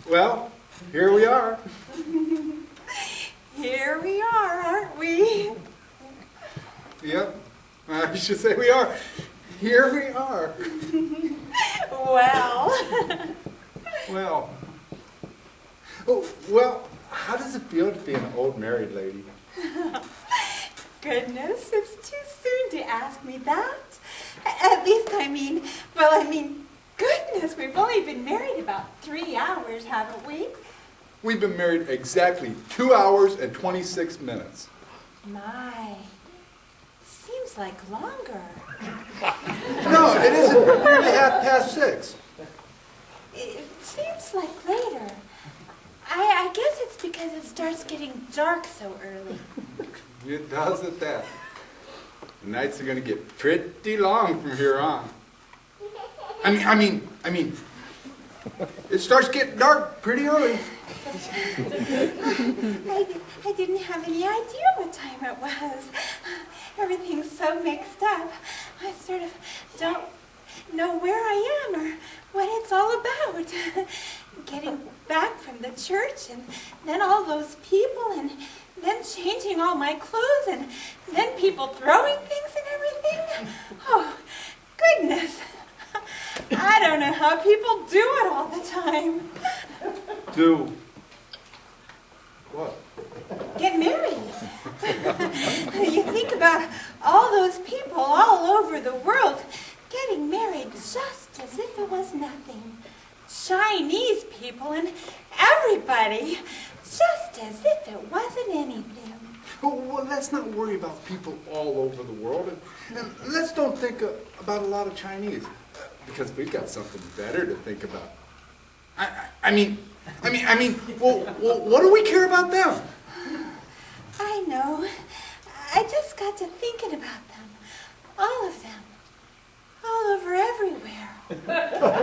Well, here we are. Here we are, aren't we? Yep, I should say we are. Here we are. Well. Well, how does it feel to be an old married lady? Goodness, it's too soon to ask me that. At least, goodness, we've only been married about 3 hours, haven't we? We've been married exactly 2 hours and 26 minutes. My, seems like longer. No, it isn't. Nearly 6:30. It seems like later. I guess it's because it starts getting dark so early. It does at that. The nights are going to get pretty long from here on. I mean, it starts getting dark pretty early. I didn't have any idea what time it was. Everything's so mixed up. I sort of don't know where I am or what it's all about. Getting back from the church and then all those people and then changing all my clothes and then people throwing things and everything. Oh, goodness. I don't know how people do it all the time. Do what? Get married. You think about all those people all over the world getting married just as if it was nothing. Chinese people and everybody, just as if it wasn't anything. Well, let's not worry about people all over the world, and let's don't think about a lot of Chinese, because we've got something better to think about. Well, what do we care about them? I know. I just got to thinking about them. All of them. All over everywhere.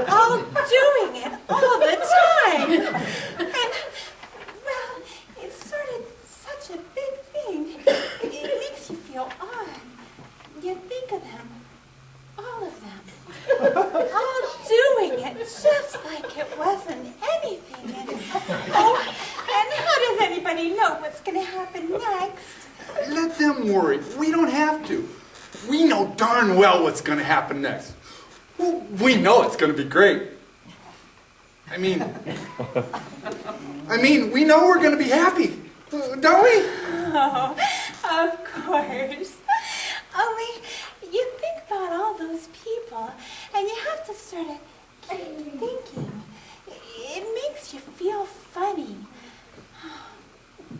All doing it all the time. And, well, it's sort of such a big thing. It makes you feel odd. You think of them. All of them. All doing it just like it wasn't anything. And how does anybody know what's going to happen next? Let them worry. We don't have to. We know darn well what's going to happen next. Well, we know it's going to be great. I mean, we know we're going to be happy, don't we? Oh, of course. Only, you think about all those people, and you have to sort of keep thinking. It makes you feel funny.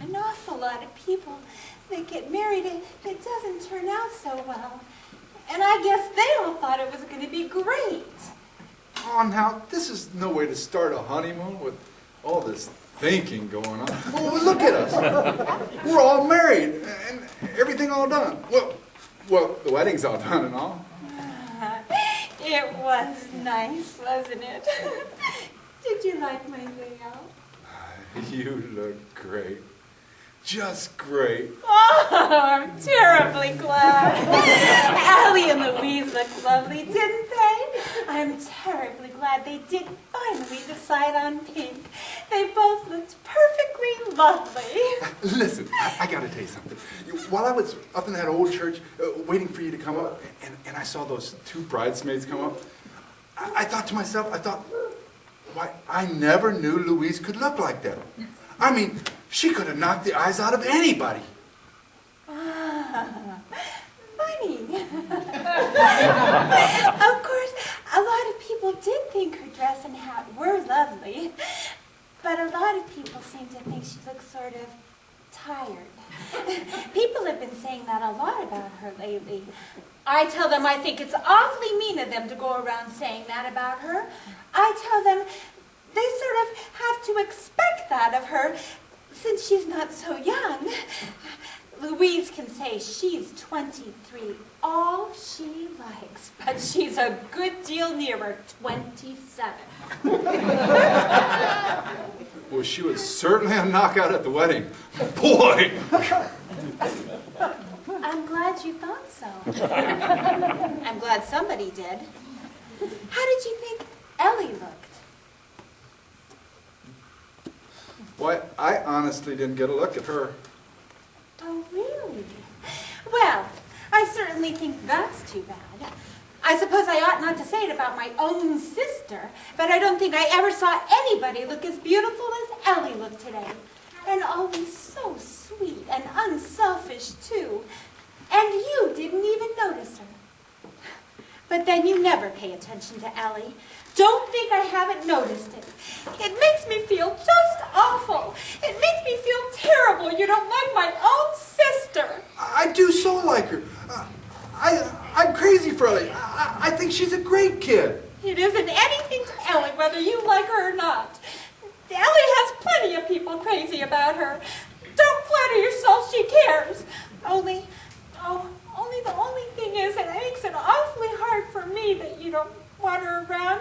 An awful lot of people that get married, it doesn't turn out so well. And I guess they all thought it was going to be great. Oh, now, this is no way to start a honeymoon with all this thinking going on. Well, look at us. We're all married and everything all done. Well, the wedding's all done and all. It was nice, wasn't it? Did you like my layout? You look great. Just great. Oh, I'm terribly glad. Allie and Louise looked lovely, didn't they? I'm terribly glad they did finally decide on pink. They both looked perfectly lovely. Listen, I got to tell you something. While I was up in that old church waiting for you to come up, and I saw those 2 bridesmaids come up, I thought to myself, why, I never knew Louise could look like that. I mean, she could have knocked the eyes out of anybody. Ah, funny. Of course, a lot of people did think her dress and hat were lovely, but a lot of people seem to think she looks sort of tired. People have been saying that a lot about her lately. I tell them I think it's awfully mean of them to go around saying that about her. I tell them they sort of have to expect that of her since she's not so young. Louise can say she's 23, all she likes, but she's a good deal nearer 27. Well, she was certainly a knockout at the wedding. Boy! I'm glad you thought so. I'm glad somebody did. How did you think Ellie looked? Why, I honestly didn't get a look at her. Oh, really? Well, I certainly think that's too bad. I suppose I ought not to say it about my own sister, but I don't think I ever saw anybody look as beautiful as Ellie looked today. And always so sweet and unselfish, too. And you didn't even notice her. But then you never pay attention to Ellie. Don't think I haven't noticed it. It makes me feel just awful. It makes me feel terrible you don't like my own sister. I do so like her. I'm crazy for Ellie. I think she's a great kid. It isn't anything to Ellie whether you like her or not. Ellie has plenty of people crazy about her. Don't flatter yourself she cares. Only the only thing is that it makes it awfully hard for me that you don't want her around.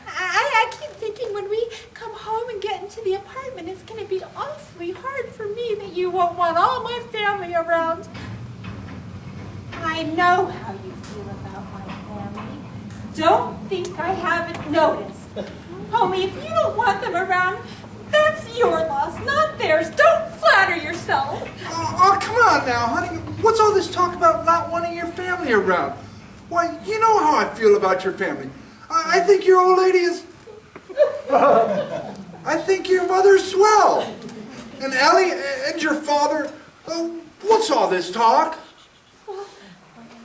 I keep thinking when we come home and get into the apartment, it's going to be awfully hard for me that you won't want all my family around. I know how you feel about my family. Don't think I haven't noticed. Only if you don't want them around, that's your loss, not theirs. Don't flatter yourself. Oh, come on now, honey. What's all this talk about not wanting your family around? Why, you know how I feel about your family. I think your old lady is... I think your mother's swell. And Ellie and your father... what's all this talk? Well,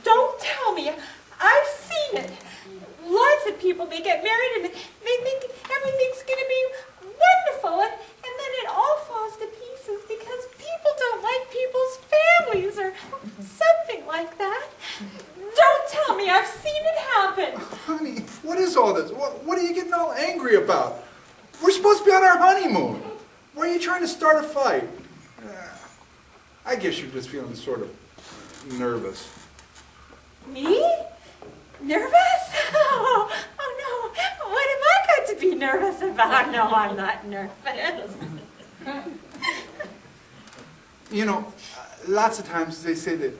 don't tell me. I've seen it. Lots of people, they get married and they think everything's going to be wonderful, and then it all falls to pieces because people don't like people's families or something like that. Don't tell me, I've seen it happen. Honey, what is all this? What are you getting all angry about? We're supposed to be on our honeymoon. Why are you trying to start a fight? I guess you're just feeling sort of nervous. Me? Nervous? Oh no. What have I got to be nervous about? No, I'm not nervous. You know, lots of times they say that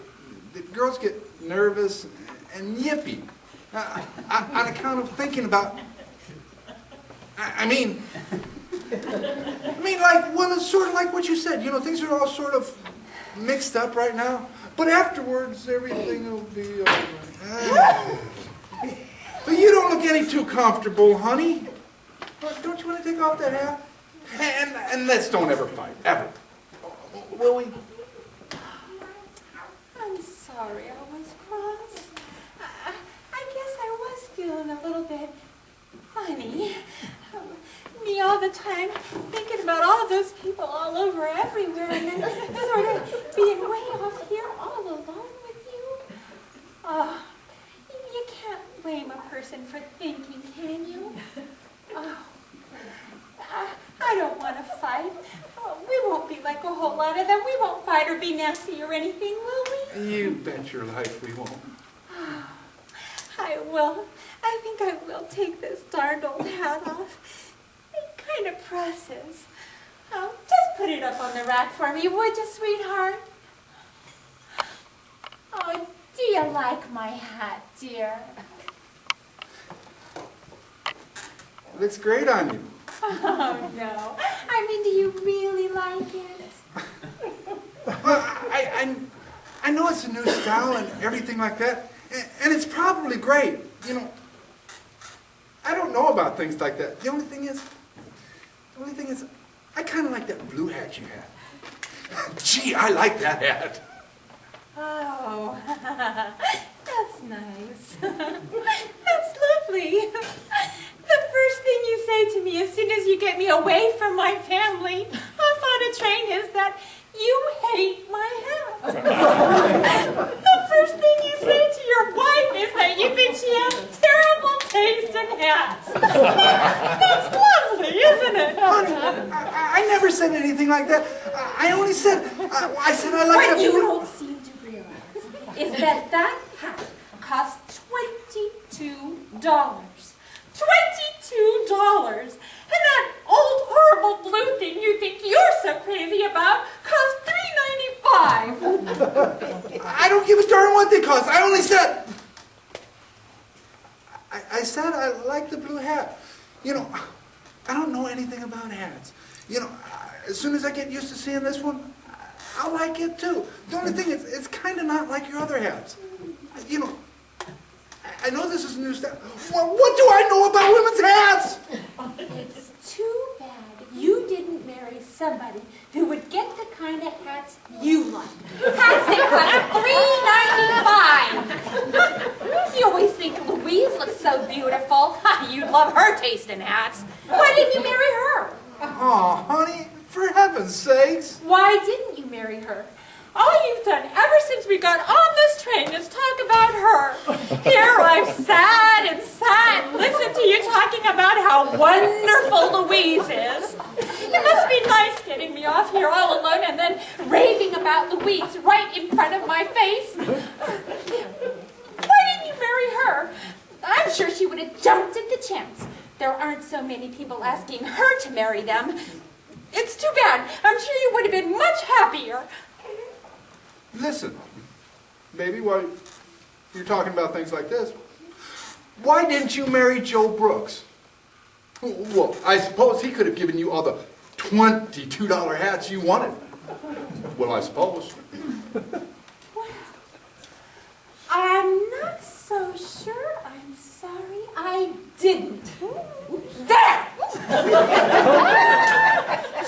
girls get nervous and yippy on account of thinking about, I mean, like, well, it's sort of like what you said. You know, things are all sort of mixed up right now, but afterwards everything will be all right. But you don't look any too comfortable, honey. Don't you want to take off that hat? And let's don't ever fight, ever. Will we? I'm sorry I was cross. I guess I was feeling a little bit funny. Me all the time thinking about all those people all over everywhere and then sort of being way off here all alone with you. Oh, you can't blame a person for thinking, can you? Oh, I don't want to fight. Oh, we won't be like a whole lot of them. We won't fight or be nasty or anything, will we? You bet your life we won't. Oh, I will. I think I will take this darned old hat off. It kind of presses. Oh, just put it up on the rack for me, would you, sweetheart? Oh, do you like my hat, dear? It looks great on you. Oh, no. I mean, do you really like it? Well, I know it's a new style and everything like that, and it's probably great. You know, I don't know about things like that. The only thing is, I kind of like that blue hat you had. Gee, I like that hat. Oh, that's nice. That's lovely. The first thing you say to me as soon as you get me away from my family off on a train is that you hate my hat. The first thing you say to your wife is that you think she has terrible taste in hats. That's lovely, isn't it? Honey, I never said anything like that. I only said, I said I like What you don't seem to realize is that that hat cost $22. $22! And that old horrible blue thing you think you're so crazy about cost $3.95. I don't give a darn what they cost. I only said, I said I like the blue hat. You know, I don't know anything about hats. You know, as soon as I get used to seeing this one, I'll like it too. The only thing is, it's kind of not like your other hats. You know, I know this is a new style. What do I know about women's hats? It's too bad you didn't marry somebody who would get the kind of hats you like. Hats that cost $3.95. You always think Louise looks so beautiful. You'd love her taste in hats. Why didn't you marry her? Oh, honey, for heaven's sakes. Why didn't you marry her? All you've done ever since we got on this train is talk about her. Here I've sat and listened to you talking about how wonderful Louise is. It must be nice getting me off here all alone and then raving about Louise right in front of my face. Why didn't you marry her? I'm sure she would have jumped at the chance. There aren't so many people asking her to marry them. It's too bad. I'm sure you would have been much happier. Listen, baby, while you're talking about things like this, why didn't you marry Joe Brooks? Well, I suppose he could have given you all the $22 hats you wanted. Well, I suppose. I'm not so sure. I'm sorry I didn't. There!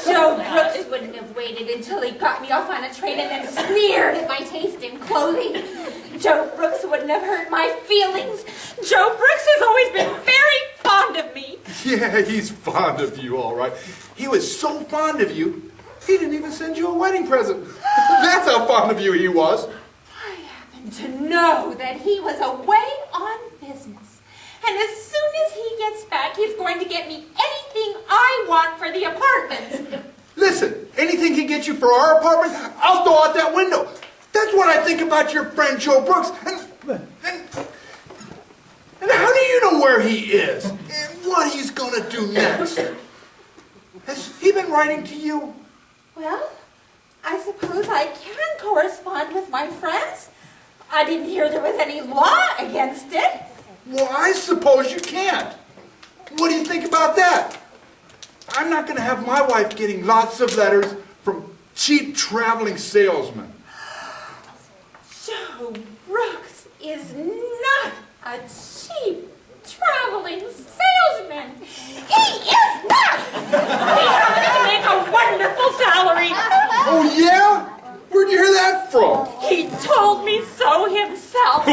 Joe Brooks wouldn't have waited until he got me off on a train and then sneered at my taste in clothing. Joe Brooks wouldn't have hurt my feelings. Joe Brooks has always been very fond of me. Yeah, he's fond of you, all right. He was so fond of you, he didn't even send you a wedding present. That's how fond of you he was. I happen to know that he was away on business. And as soon as he gets back, he's going to get me anything I want for the apartment. Listen, anything he gets you for our apartment, I'll throw out that window. That's what I think about your friend Joe Brooks. And how do you know where he is? And what he's going to do next? Has he been writing to you? Well, I suppose I can correspond with my friends. I didn't hear there was any law against it. Well, I suppose you can't. What do you think about that? I'm not going to have my wife getting lots of letters from cheap traveling salesmen. Joe Brooks is not a cheap traveling salesman. He is not! He happens to make a wonderful salary. Oh, yeah? Where'd you hear that from? He told me so himself.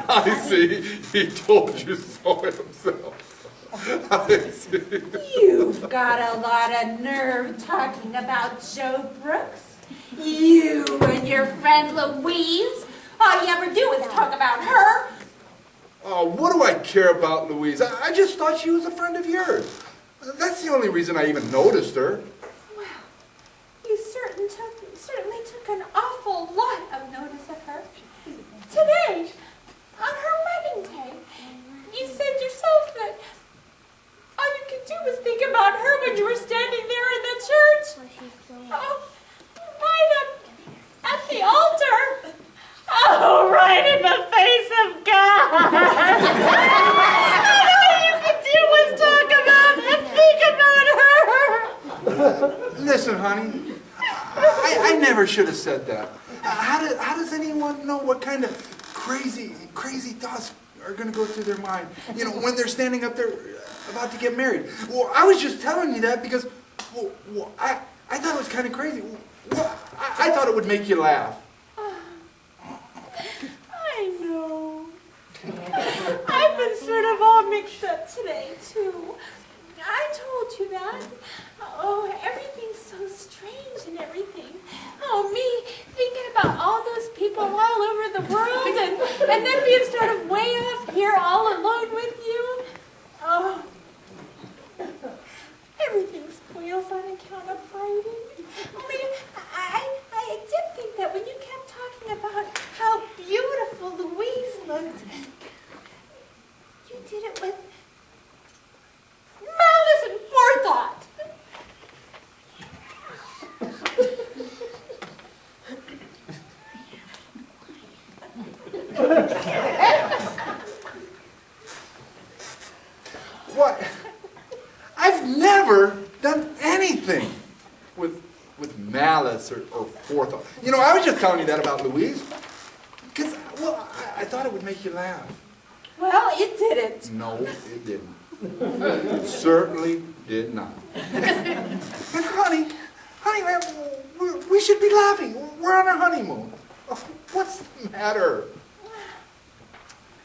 I see. He told you so himself. I see. You've got a lot of nerve talking about Joe Brooks. You and your friend Louise. All you ever do is talk about her. Oh, what do I care about Louise? I just thought she was a friend of yours. That's the only reason I even noticed her. Well, you certainly took an awful lot of notice of her. Today, on her wedding day, you said yourself that all you could do was think about her when you were standing there in the church. Oh, right up at the altar. Oh, right in the face of God. And all you could do was talk about and think about her. Listen, honey, I never should have said that. How does anyone know what kind of crazy thoughts are going to go through their mind, you know, when they're standing up there about to get married? Well, I was just telling you that because, well, I thought it was kind of crazy. Well, I thought it would make you laugh. I know. I've been sort of all mixed up today, too. I told you that. Oh, everything's so strange and everything. Oh, me thinking about all those people all over the world and then being sort of way off here all alone with you. Oh, everything spoils on account of fighting. I mean, I did think that when you kept talking about how beautiful Louise looked, you did it with malice and forethought. What? I've never done anything with malice or forethought. You know, I was just telling you that about Louise. Because, well, I thought it would make you laugh. Well, it didn't. No, it didn't. It certainly did not. And honey, man, we should be laughing. We're on our honeymoon. Oh, what's the matter?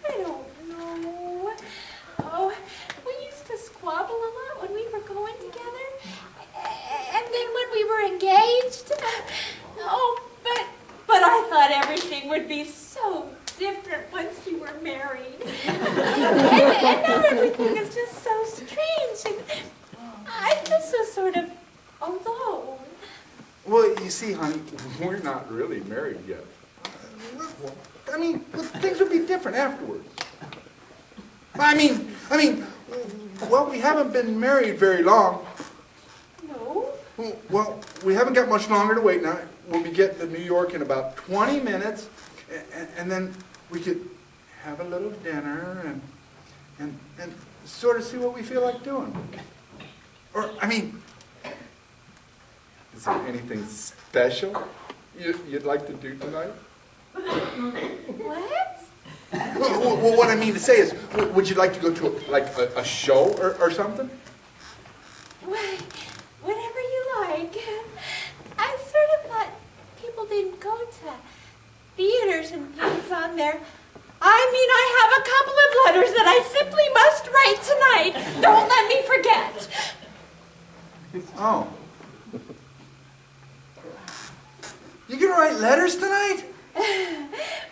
I don't know. Oh, we used to squabble a lot when we were going together. And then when we were engaged. Oh, but I thought everything would be so different once you were married. and now everything is just so strange. And I feel so sort of alone. Well, you see, honey, we're not really married yet. I mean, things would be different afterwards. I mean, well, we haven't been married very long. No? Well, we haven't got much longer to wait now. We'll be getting to New York in about 20 minutes, and then we could have a little dinner and sort of see what we feel like doing. Or, I mean, is there anything special you'd like to do tonight? What? Well, what I mean to say is, would you like to go to a show or something? Whatever you like. I sort of thought people didn't go to theaters and things on there. I mean, I have a couple of letters that I simply must write tonight. Don't let me forget. Oh. You gonna write letters tonight?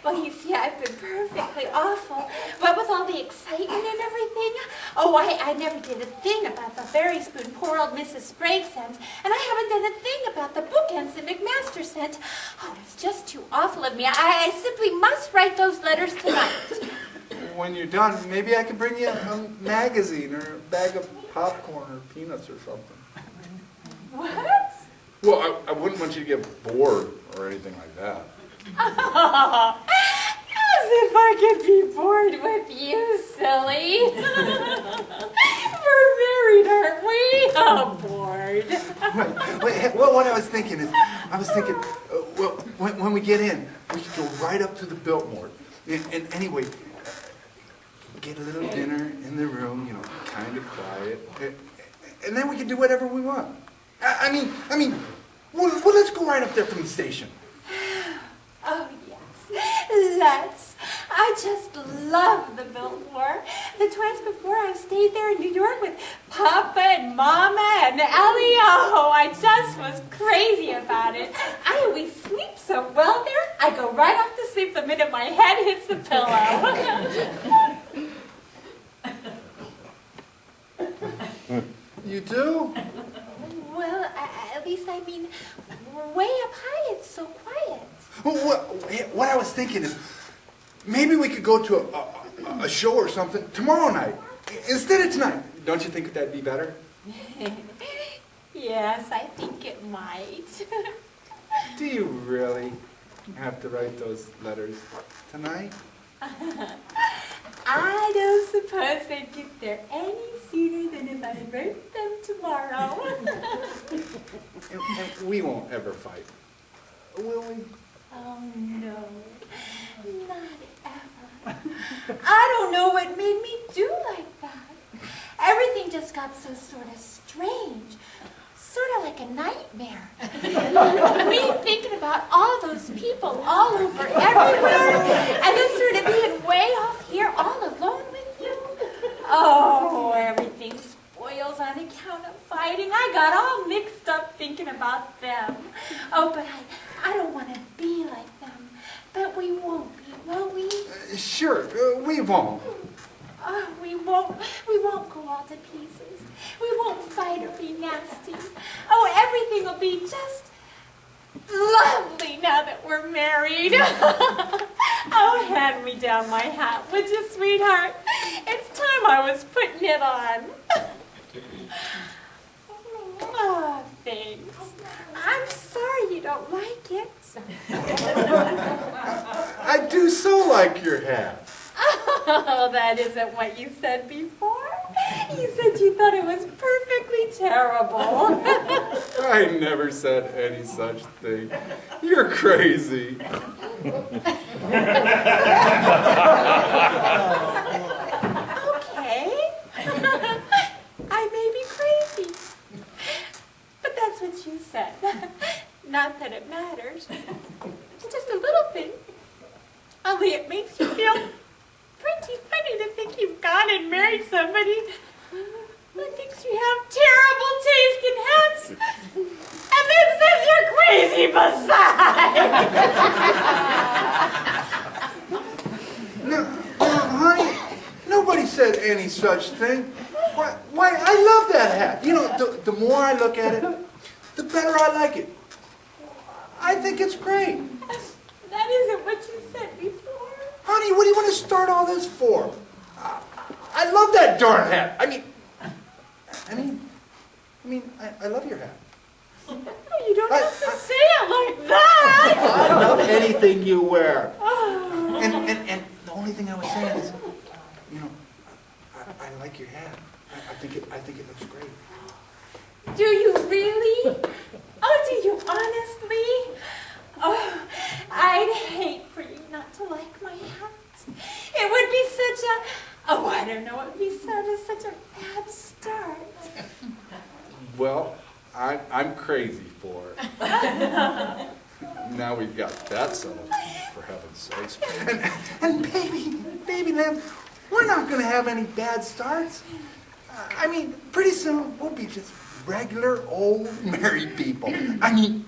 Well, you see, I've been perfectly awful. What with all the excitement and everything, oh, I never did a thing about the fairy spoon poor old Mrs. Sprague sent, and I haven't done a thing about the bookends that McMaster sent. Oh, it's just too awful of me. I simply must write those letters tonight. When you're done, maybe I could bring you a magazine or a bag of popcorn or peanuts or something. What? Well, I wouldn't want you to get bored or anything like that. Oh, as if I could be bored with you, silly. We're married, aren't we? Oh, bored. Well, what I was thinking is, well, when we get in, we could go right up to the Biltmore. And anyway, get a little dinner in the room, you know, kind of quiet. And then we can do whatever we want. I mean, well, let's go right up there from the station. Oh, yes, let's. I just love the Biltmore. The twice before I stayed there in New York with Papa and Mama and Ellie, oh, I just was crazy about it. I always sleep so well there, I go right off to sleep the minute my head hits the pillow. You do? Well, at least I mean, way up high it's so quiet. Well, what I was thinking is, maybe we could go to a show or something tomorrow night, instead of tonight. Don't you think that'd be better? Yes, I think it might. Do you really have to write those letters tonight? I don't suppose they'd get there any sooner than if I wrote them tomorrow. And we won't ever fight, will we? Oh, no. Not ever. I don't know what made me do like that. Everything just got so sort of strange. Sort of like a nightmare. Me thinking about all those people all over everywhere, and then sort of being way off here all alone with you. Oh, everything spoils on account of fighting. I got all mixed up thinking about them. Oh, but I don't want to be like them. But we won't be, will we? Sure, we won't. Oh, we won't go all to pieces. We won't fight or be nasty. Oh, everything will be just lovely now that we're married. Oh, hand me down my hat, would you, sweetheart? It's time I was putting it on. Oh, thanks. I'm sorry you don't like it. I do so like your hat. Oh, that isn't what you said before. You said you thought it was perfectly terrible. I never said any such thing. You're crazy. Okay. I may be crazy. But that's what you said. Not that it matters. It's just a little thing. Only it makes you feel pretty funny to think you've gone and married somebody who thinks you have terrible taste in hats and then says you're crazy besides. No, honey, nobody said any such thing. Why, I love that hat. You know, the more I look at it, the better I like it. I think it's great. That isn't what you said before. Honey, what do you want to start all this for? I love that darn hat. I love your hat. Oh, you don't have to say it like that. I love anything you wear. And the only thing I was saying is, you know, I like your hat. I think it looks great. Do you really? Oh, do you honestly? Oh, I'd hate for you not to like my hat. It would be such a, oh, I don't know, it would be such a bad start. Well, I'm crazy for it. Now we've got that settled, for heaven's sakes. And baby, Lamb, we're not going to have any bad starts. I mean, pretty soon we'll be just regular old married people. I mean,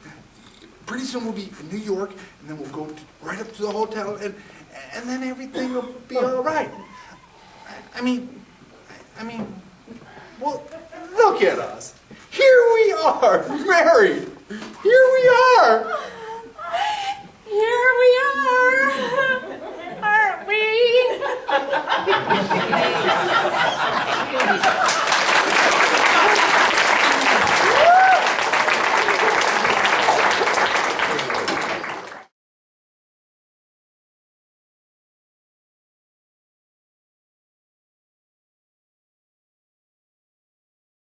pretty soon we'll be in New York, and then we'll go right up to the hotel, and then everything will be all right. I mean, well, look at us. Here we are, married. Here we are. Here we are, aren't we?